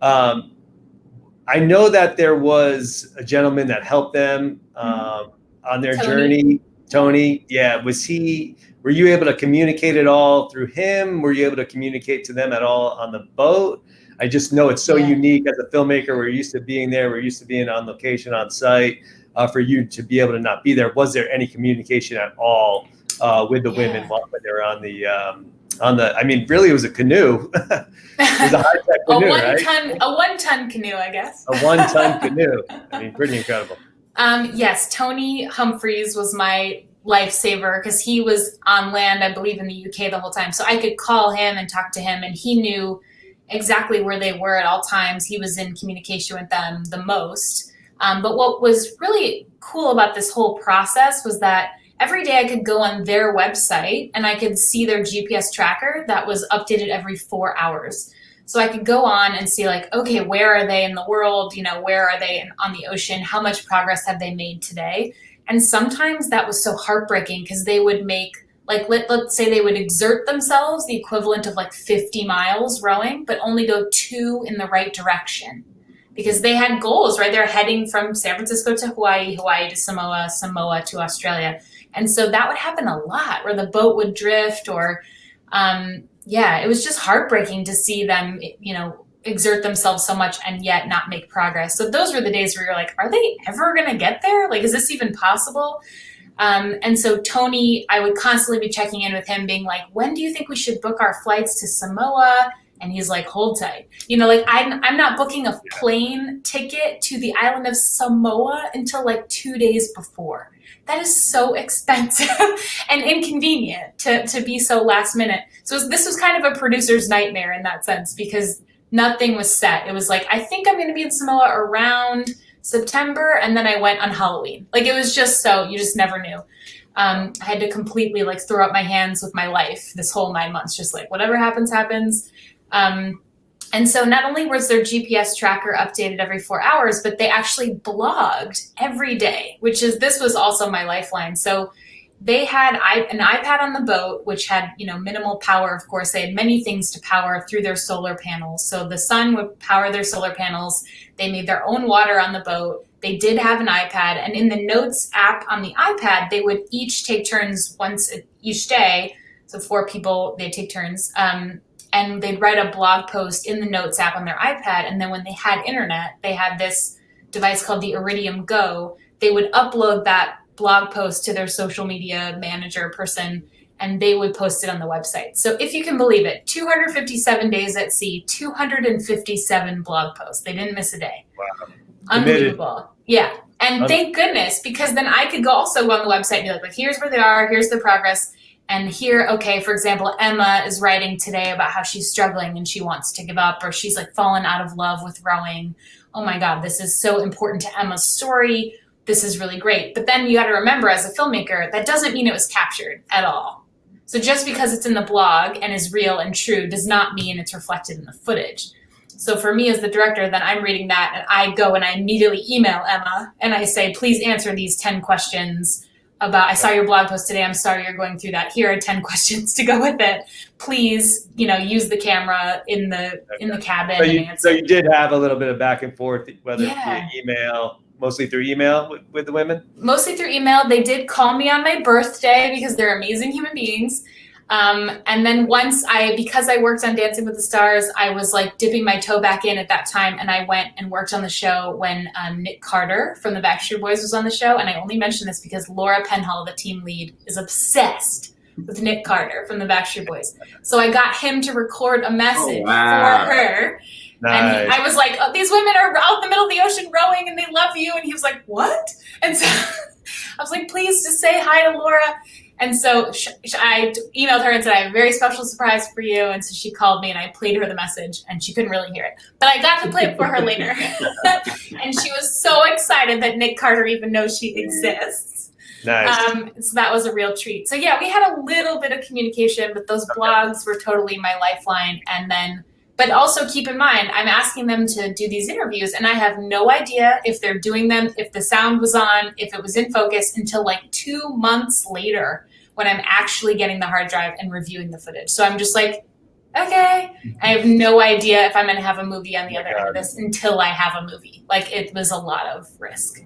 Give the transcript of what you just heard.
I know that there was a gentleman that helped them on their journey. Tony, yeah. Were you able to communicate at all through him? Were you able to communicate to them at all on the boat? I just know it's so unique as a filmmaker. We're used to being there. We're used to being on location, on site. For you to be able to not be there, was there any communication at all with the women while they were on the? I mean, really, it was a canoe. It was a high-tech canoe, a one-ton canoe, I guess. A one-ton canoe. I mean, pretty incredible. Yes, Tony Humphries was my lifesaver because he was on land, I believe, in the UK the whole time. So I could call him and talk to him, and he knew exactly where they were at all times. He was in communication with them the most. But what was really cool about this whole process was that every day I could go on their website and I could see their GPS tracker that was updated every 4 hours. So I could go on and see like, okay, where are they in the world? You know, where are they on the ocean? How much progress have they made today? And sometimes that was so heartbreaking because they would make, like, let's say they would exert themselves, the equivalent of like 50 miles rowing, but only go 2 in the right direction. Because they had goals, right? They're heading from San Francisco to Hawaii, Hawaii to Samoa, Samoa to Australia. And so that would happen a lot where the boat would drift or, it was just heartbreaking to see them, you know, exert themselves so much and yet not make progress. So those were the days where you're like, are they ever going to get there? Like, is this even possible? And so Tony, I would constantly be checking in with him being like, when do you think we should book our flights to Samoa? And he's like, hold tight. You know, like I'm not booking a plane ticket to the island of Samoa until like 2 days before. That is so expensive and inconvenient to be so last minute. So this was kind of a producer's nightmare in that sense because nothing was set. It was like, I think I'm going to be in Samoa around September. And then I went on Halloween. Like it was just so, you just never knew. I had to completely like throw up my hands with my life this whole 9 months, just like whatever happens, happens. And so not only was their GPS tracker updated every 4 hours, but they actually blogged every day, this was also my lifeline. So they had an iPad on the boat, which had, you know, minimal power. Of course, they had many things to power through their solar panels. So the sun would power their solar panels. They made their own water on the boat. They did have an iPad, and in the Notes app on the iPad, they would each take turns once each day. So 4 people, they'd take turns. And they'd write a blog post in the Notes app on their iPad. And then when they had internet, they had this device called the Iridium Go. They would upload that blog post to their social media manager person, and they would post it on the website. So if you can believe it, 257 days at sea, 257 blog posts. They didn't miss a day. Wow. Unbelievable. Yeah. And thank goodness, because then I could also go on the website and be like, here's where they are, here's the progress. And here, okay, for example, Emma is writing today about how she's struggling and she wants to give up, or she's like fallen out of love with rowing. Oh my God, this is so important to Emma's story. This is really great. But then you got to remember, as a filmmaker, that doesn't mean it was captured at all. So just because it's in the blog and is real and true does not mean it's reflected in the footage. So for me as the director, then I'm reading that and I go and I immediately email Emma and I say, please answer these 10 questions about, I saw your blog post today. I'm sorry you're going through that. Here are 10 questions to go with it. Please, you know, use the camera in the cabin. So you did have a little bit of back and forth, whether via email, mostly through email with the women? Mostly through email. They did call me on my birthday because they're amazing human beings. And then because I worked on Dancing with the Stars, I was like dipping my toe back in at that time. And I went and worked on the show when Nick Carter from the Backstreet Boys was on the show. And I only mention this because Laura Penhall, the team lead, is obsessed with Nick Carter from the Backstreet Boys. So I got him to record a message for her. Nice. And I was like, oh, these women are out in the middle of the ocean rowing and they love you. And he was like, what? And so I was like, please just say hi to Laura. And so I emailed her and said, I have a very special surprise for you. And so she called me and I played her the message and she couldn't really hear it. But I got to play it for her later. And she was so excited that Nick Carter even knows she exists. Nice. So that was a real treat. So yeah, we had a little bit of communication, but those blogs were totally my lifeline. And then, but also keep in mind, I'm asking them to do these interviews and I have no idea if they're doing them, if the sound was on, if it was in focus until like 2 months later when I'm actually getting the hard drive and reviewing the footage. So I'm just like, okay. I have no idea if I'm going to have a movie on the other end of God. this until I have a movie. Like, it was a lot of risk.